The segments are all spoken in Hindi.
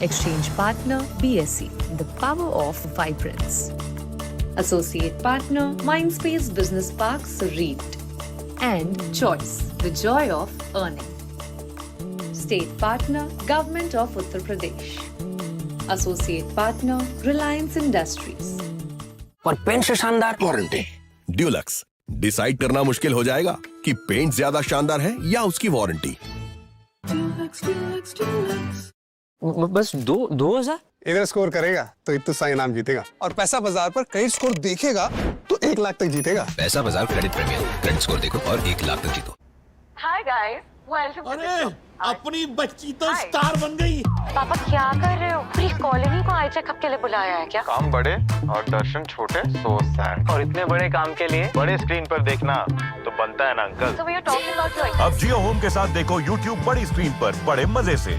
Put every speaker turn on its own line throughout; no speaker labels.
Exchange partner BSE, the power of vibrance. Associate partner Mindspace Business Parks REIT. And Choice, the joy of earning. State partner Government of Uttar Pradesh. Associate partner Reliance Industries.
और पेंट से शानदार
वारंटी ड्यूलक्स। डिसाइड करना मुश्किल हो जाएगा कि पेंट ज्यादा शानदार है या उसकी वारंटी।
बस 2,000।
इधर स्कोर करेगा तो इतना इनाम जीतेगा, और पैसा बाजार पर क्रेडिट स्कोर देखेगा तो 1 लाख तक जीतेगा।
पैसा बाजार क्रेडिट प्रीमियम, क्रेडिट स्कोर देखो और 1 लाख तक जीतो।
Hi guys, welcome.
अरे अपनी बच्ची तो स्टार बन गई।
पापा क्या कर रहे हो? पूरी कॉलोनी को आई चेकअप के लिए बुलाया है क्या?
काम बड़े और दर्शन छोटे, सो सैड।
और इतने बड़े काम के लिए
बड़े स्क्रीन पर देखना तो बनता है ना uncle.
So we are talking about like
अब जियो होम के साथ देखो YouTube बड़ी स्क्रीन पर बड़े मजे से।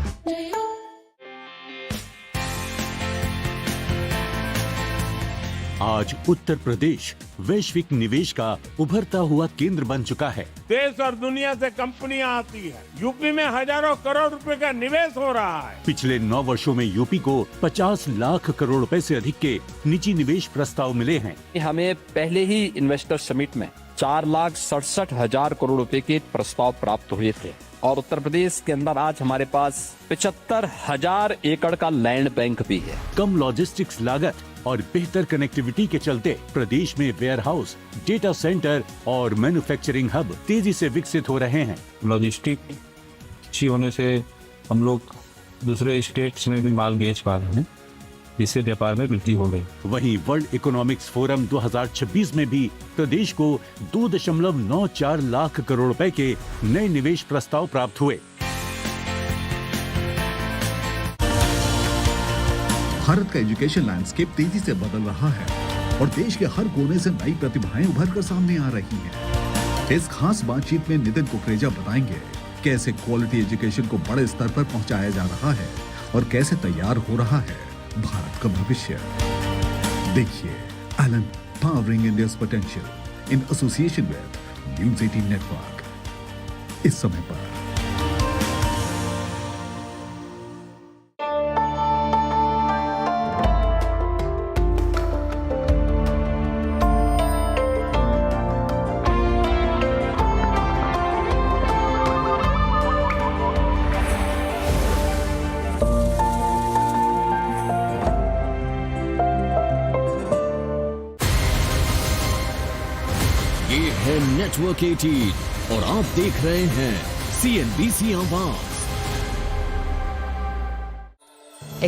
आज उत्तर प्रदेश वैश्विक निवेश का उभरता हुआ केंद्र बन चुका है।
देश और दुनिया से कंपनियां आती है। यूपी में हजारों करोड़ रुपए का निवेश हो रहा है।
पिछले 9 वर्षों में यूपी को 50 लाख करोड़ रुपए से अधिक के निजी निवेश प्रस्ताव मिले हैं।
हमें पहले ही इन्वेस्टर समिट में 4,67,000 करोड़ रुपए के प्रस्ताव प्राप्त हुए थे, और उत्तर प्रदेश के अंदर आज हमारे पास 75,000 एकड़ का लैंड बैंक भी है।
कम लॉजिस्टिक्स लागत और बेहतर कनेक्टिविटी के चलते प्रदेश में वेयर हाउस, डेटा सेंटर और मैन्युफैक्चरिंग हब तेजी से विकसित हो रहे हैं।
लॉजिस्टिक अच्छी होने से हम लोग दूसरे स्टेट्स में भी माल बेच पा रहे हैं, इससे व्यापार में वृद्धि हो गई।
वहीं वर्ल्ड इकोनॉमिक्स फोरम 2026 में भी प्रदेश को 2.94 लाख करोड़ रुपए के नए निवेश प्रस्ताव प्राप्त हुए।
भारत का एजुकेशन लैंडस्केप तेजी से बदल रहा है और देश के हर कोने से नई प्रतिभाएं उभर कर सामने आ रही हैं। इस खास बातचीत में नितिन कुकरेजा बताएंगे कैसे क्वालिटी एजुकेशन को बड़े स्तर पर पहुंचाया जा रहा है और कैसे तैयार हो रहा है भारत का भविष्य। देखिए Allen powering India's potential in association with news 18 network इस समय पर।
नेटवर्क 18 और आप देख रहे हैं CNBC आवाज।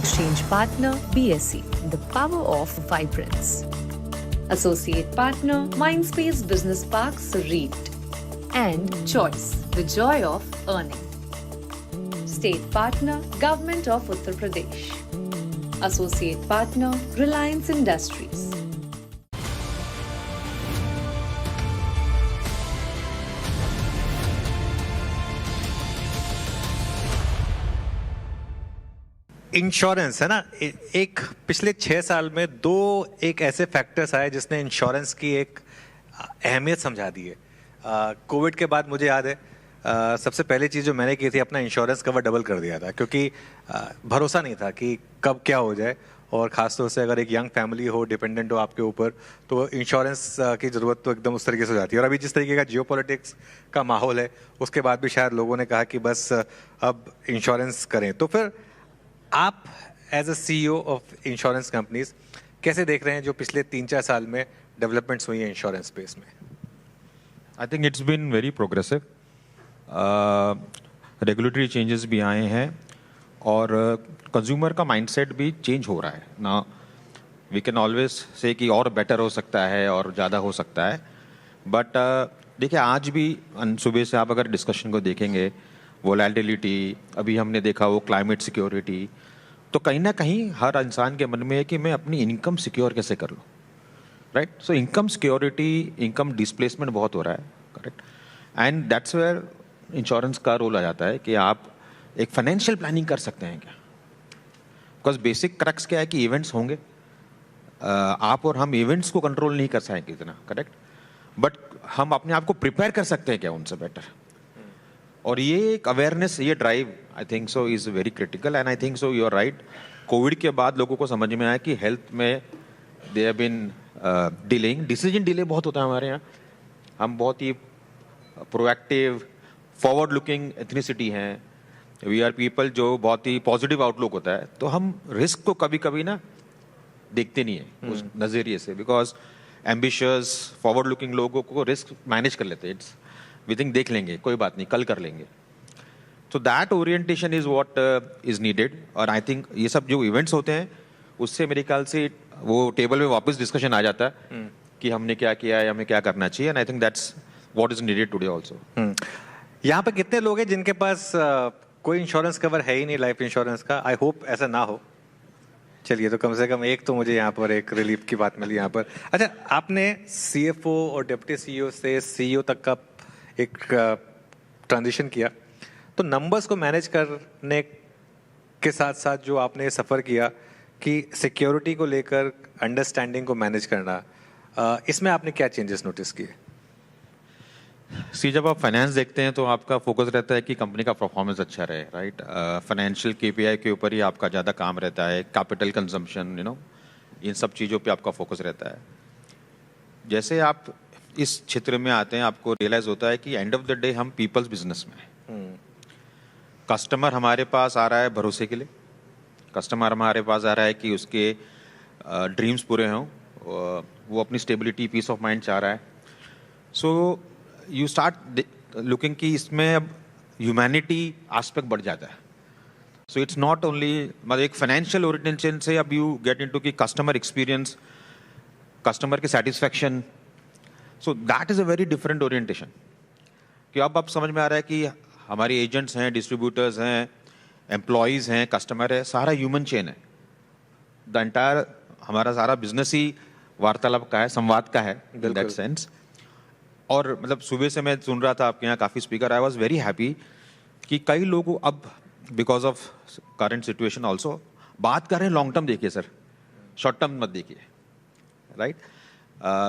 Exchange partner BSE, the power of vibrance. Associate partner Mindspace Business Parks REIT. And Choice, the joy of earning. State partner Government of Uttar Pradesh. Associate partner Reliance Industries.
Insurance है ना, एक पिछले 6 साल में 2 एक ऐसे फैक्टर्स आए जिसने इंश्योरेंस की एक अहमियत समझा दी है। कोविड के बाद मुझे याद है सबसे पहली चीज़ जो मैंने की थी, अपना इंश्योरेंस कवर डबल कर दिया था, क्योंकि भरोसा नहीं था कि कब क्या हो जाए, और ख़ासतौर से अगर एक यंग फैमिली हो, डिपेंडेंट हो आपके ऊपर, तो इंश्योरेंस की ज़रूरत तो एकदम उस तरीके से हो जाती है। और अभी जिस तरीके का जियोपॉलिटिक्स का माहौल है, उसके बाद भी शायद लोगों ने कहा कि बस अब इंश्योरेंस करें। तो फिर आप as a CEO of insurance companies कैसे देख रहे हैं जो पिछले 3-4 साल में डेवलपमेंट्स हुई हैं इंश्योरेंस स्पेस में?
I think it's been very progressive. Regulatory changes भी आए हैं और कंज्यूमर का माइंडसेट भी चेंज हो रहा है ना। वी कैन ऑलवेज से कि और बेटर हो सकता है और ज़्यादा हो सकता है, बट देखिए आज भी सुबह से आप अगर डिस्कशन को देखेंगे, वोलेटिलिटी, अभी हमने देखा वो क्लाइमेट सिक्योरिटी, तो कहीं ना कहीं हर इंसान के मन में है कि मैं अपनी इनकम सिक्योर कैसे कर लूँ, right? So income security, income displacement बहुत हो रहा है, correct? And that's where insurance का रोल आ जाता है कि आप एक फाइनेंशियल प्लानिंग कर सकते हैं क्या। बिकॉज बेसिक क्रक्स क्या है कि इवेंट्स होंगे, आप और हम इवेंट्स को कंट्रोल नहीं कर सकेंगे इतना, करेक्ट? बट हम अपने आप को प्रिपेयर कर सकते हैं क्या उनसे बेटर। और ये एक अवेयरनेस, ये drive I think so is very critical and I think so you are right. Covid के बाद लोगों को समझ में आया कि हेल्थ में they have been delaying, decision delay बहुत होता है हमारे यहाँ। हम बहुत ही प्रोएक्टिव, फॉरवर्ड लुकिंग एथनिसिटी हैं, वी आर पीपल जो बहुत ही पॉजिटिव आउटलुक होता है, तो हम रिस्क को कभी कभी ना देखते नहीं है उस नज़रिए से, बिकॉज एम्बिशियस फॉरवर्ड लुकिंग लोगों को रिस्क मैनेज कर लेते हैं। इट्स वी थिंक देख लेंगे, कोई बात नहीं, कल कर लेंगे। तो that orientation is what is needed. और आई थिंक ये सब जो इवेंट्स होते हैं उससे मेरे ख्याल से वो टेबल में वापस डिस्कशन आ जाता है कि हमने क्या किया है, हमें क्या करना चाहिए, and I think that's what is needed today also.
यहाँ पे कितने लोग हैं जिनके पास कोई इंश्योरेंस कवर है ही नहीं लाइफ इंश्योरेंस का? आई होप ऐसा ना हो। चलिए, तो कम से कम एक तो मुझे यहाँ पर एक रिलीफ की बात मिली यहाँ पर। अच्छा, आपने CFO और डिप्टी CEO से CEO तक का एक ट्रांजिशन किया, तो नंबर्स को मैनेज करने के साथ साथ जो आपने सफ़र किया कि सिक्योरिटी को लेकर अंडरस्टैंडिंग को मैनेज करना, इसमें आपने क्या चेंजेस नोटिस किए?
जब आप फाइनेंस देखते हैं तो आपका फोकस रहता है कि कंपनी का परफॉर्मेंस अच्छा रहे, राइट। फाइनेंशियल KPI के ऊपर ही आपका ज़्यादा काम रहता है, कैपिटल कंजम्पशन, इन सब चीज़ों पे आपका फोकस रहता है। जैसे आप इस क्षेत्र में आते हैं, आपको रियलाइज़ होता है कि एंड ऑफ द डे हम पीपल्स बिजनेस में हैं। कस्टमर हमारे पास आ रहा है भरोसे के लिए, कस्टमर हमारे पास आ रहा है कि उसके ड्रीम्स पूरे हों, वो अपनी स्टेबिलिटी, पीस ऑफ माइंड चाह रहा है। सो यू स्टार्ट लुकिंग कि इसमें अब ह्यूमैनिटी एस्पेक्ट बढ़ जाता है। सो इट्स नॉट ओनली, मतलब एक फाइनेंशियल ओरिएंटेशन से अब यू गेट इनटू कि कस्टमर एक्सपीरियंस, कस्टमर की satisfaction. So that is a very different orientation कि अब समझ में आ रहा है कि हमारे एजेंट्स हैं, डिस्ट्रीब्यूटर्स हैं, एम्प्लॉयज़ हैं, कस्टमर है, सारा ह्यूमन चेन है। द एंटायर हमारा सारा बिजनेस ही वार्तालाप का है, संवाद का है इन दैट सेंस। और मतलब सुबह से मैं सुन रहा था आपके यहाँ काफ़ी speaker, I was very happy कि कई लोग अब because of current situation also बात कर रहे हैं लॉन्ग टर्म देखिए सर, शॉर्ट टर्म मत देखिए, राइट।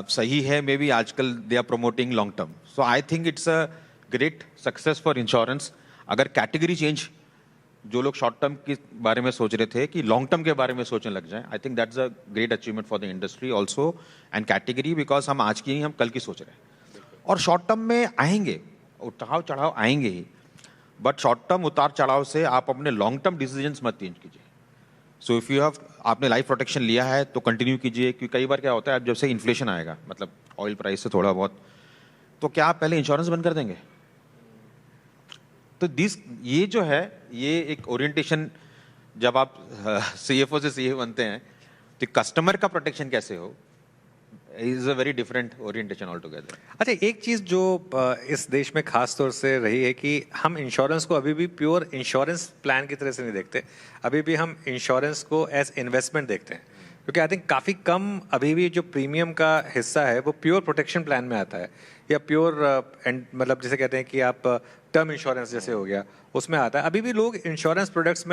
सही है, मे बी आजकल they are promoting long term. So I think it's a great success for insurance. अगर कैटेगरी चेंज, जो लोग शॉर्ट टर्म के बारे में सोच रहे थे कि लॉन्ग टर्म के बारे में सोचने लग जाएं, I think that's a great achievement for the industry also and category, because हम आज की ही, हम कल की सोच रहे हैं। और शॉर्ट टर्म में आएंगे उतार चढ़ाव, आएंगे ही, बट शॉर्ट टर्म उतार चढ़ाव से आप अपने लॉन्ग टर्म डिसीजंस मत चेंज कीजिए। सो इफ़ यू हैव, आपने लाइफ प्रोटेक्शन लिया है तो कंटिन्यू कीजिए, क्योंकि कई बार क्या होता है, अब जब से इन्फ्लेशन आएगा, मतलब ऑयल प्राइस से थोड़ा बहुत, तो क्या आप पहले इंश्योरेंस बंद कर देंगे? तो ये जो है, ये एक ओरिएंटेशन, जब आप CFO से CA बनते हैं तो कस्टमर का प्रोटेक्शन कैसे हो, is a very different orientation all together.
अच्छा, एक चीज़ जो इस देश में खास तौर से रही है कि हम इंश्योरेंस को अभी भी प्योर इंश्योरेंस प्लान की तरह से नहीं देखते, अभी भी हम इंश्योरेंस को एज इन्वेस्टमेंट देखते हैं, क्योंकि आई थिंक काफ़ी कम अभी भी जो प्रीमियम का हिस्सा है वो प्योर प्रोटेक्शन प्लान में आता है, या प्योर मतलब जिसे कहते हैं कि आप टर्म इंश्योरेंस जैसे हो गया, उसमें आता है। अभी भी लोग इंश्योरेंस प्रोडक्ट्स में